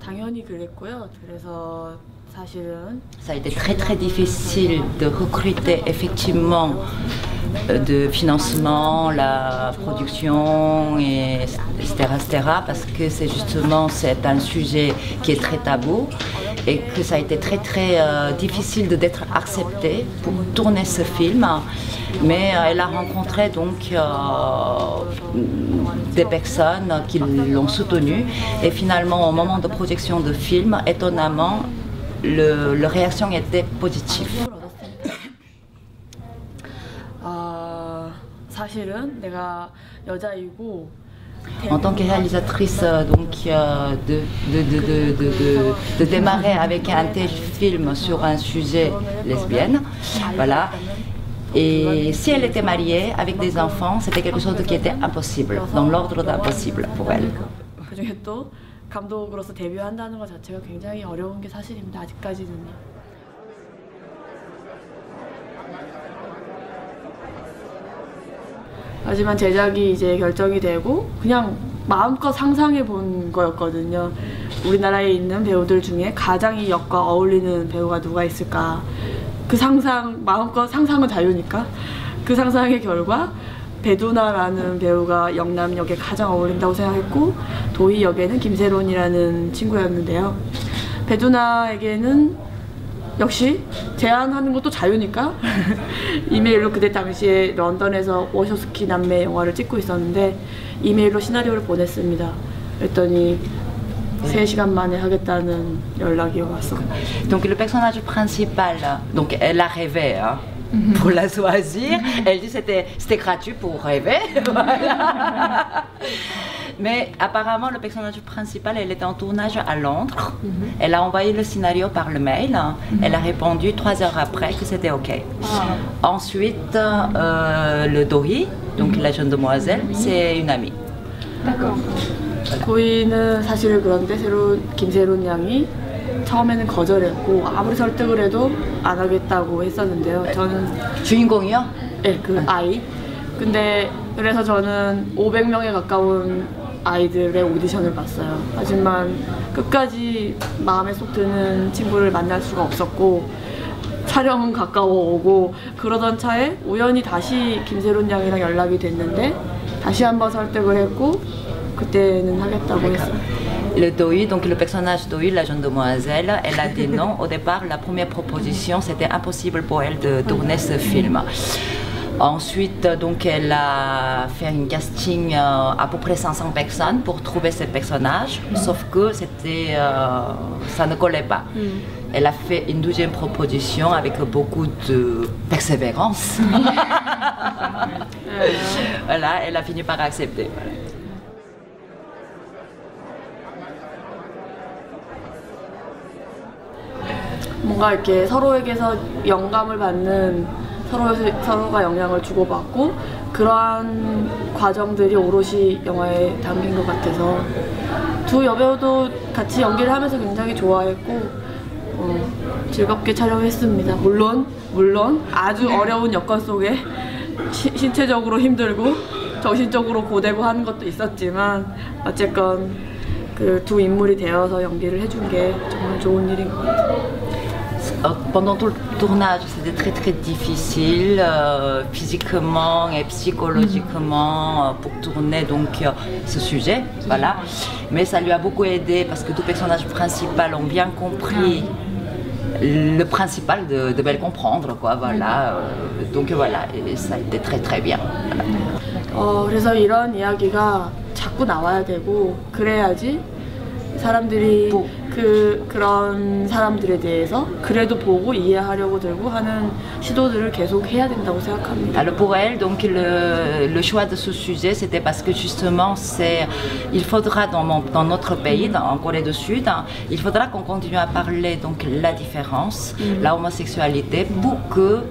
당연히 그랬고요. 그래서 사실은 Ça a été très difficile de recruter effectivement de financement, la production, etc. Parce que c'est un sujet qui est très tabou et que ça a été très difficile d'être accepté pour tourner ce film. Mais elle a rencontré donc des personnes qui l'ont soutenue et finalement au moment de projection de film, étonnamment, la réaction était positive. 사실은 내가 여자이고 En tant que réalisatrice, donc de démarrer avec un tel film sur un sujet lesbienne, voilà. Et si elle était mariée avec des enfants, c'était quelque chose qui était impossible, dans l'ordre d'impossible pour elle. 그중에 또 감독으로서 데뷔한다는 것 자체가 굉장히 어려운 게 사실입니다. 아직까지는요. 하지만 제작이 이제 결정이 되고 그냥 마음껏 상상해 본 거였거든요. 우리나라에 있는 배우들 중에 가장 이 역과 어울리는 배우가 누가 있을까. 그 상상, 마음껏 상상은 자유니까 그 상상의 결과 배두나라는 배우가 영남 역에 가장 어울린다고 생각했고 도희 역에는 김세론이라는 친구였는데요. 배두나에게는 역시 제안하는 것도 자유니까 이메일로 그때 당시에 런던에서 워쇼스키 남매 영화를 찍고 있었는데 이메일로 시나리오를 보냈습니다. 그랬더니 3시간 만에 하겠다는 연락이 왔어. Donc le personnage principal, donc elle a rêvé pour la choisir. Elle dit c'était gratuit pour rêver. Voilà. Mais apparemment le personnage principal, elle était en tournage à Londres. Elle a envoyé le scénario par le mail. Elle a répondu 3 heures après que c'était ok. Ensuite le Dohi, donc la jeune demoiselle, c'est une amie. D'accord. 도희는 사실 그런데 김세론 양이 처음에는 거절했고 아무리 설득을 해도 안 하겠다고 했었는데요. 저는 주인공이요? 네, 그 아이. 근데 그래서 저는 500명에 가까운 아이들의 오디션을 봤어요. 하지만 끝까지 마음에 쏙 드는 친구를 만날 수가 없었고 촬영은 가까워 오고 그러던 차에 우연히 다시 김세론 양이랑 연락이 됐는데 다시 한번 설득을 했고 그때는 하겠다고 했어요. Le Doi, donc le personnage Doi, la jeune demoiselle, elle a dit non. Au départ, la première proposition, c'était impossible pour elle de tourner ce film. Ensuite, donc, elle a fait un casting à peu près 500 personnes pour trouver ce personnage, sauf que ça ne collait pas. Elle a fait une deuxième proposition avec beaucoup de persévérance. Voilà, elle a fini par accepter. 뭔가 이렇게 서로에게서 영감을 받는 서로가 영향을 주고받고 그러한 과정들이 오롯이 영화에 담긴 것 같아서 두 여배우도 같이 연기를 하면서 굉장히 좋아했고 즐겁게 촬영했습니다. 물론 아주 어려운 여건 속에 신체적으로 힘들고 정신적으로 고되고 하는 것도 있었지만 어쨌건 그 두 인물이 되어서 연기를 해준 게 정말 좋은 일인 것 같아요. Pendant tout le tournage, c'était très difficile, physiquement et psychologiquement, pour tourner donc ce sujet, voilà. Mais ça lui a beaucoup aidé parce que tout personnage principal ont bien compris le principal devait le comprendre, quoi, voilà. Donc voilà, et ça a été très bien. 그래서 이런 이야기가 자꾸 나와야 되고 그래야지 사람들이 그런 사람들에 대해서 그래도 보고 이해하려고 들고 하는 시도들을 계속 해야 된다고 생각합니다. Alors pour elle, donc le choix de ce sujet, c'était parce que justement, il faudra dans notre pays, en Corée du Sud, il faudra qu'on continue à parler donc la différence, la homosexualité, pour que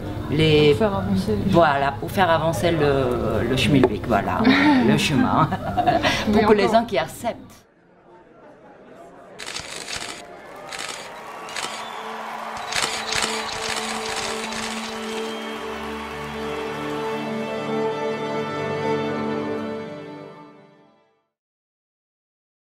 pour faire avancer le schmilblick, voilà, le chemin, pour que les gens qui acceptent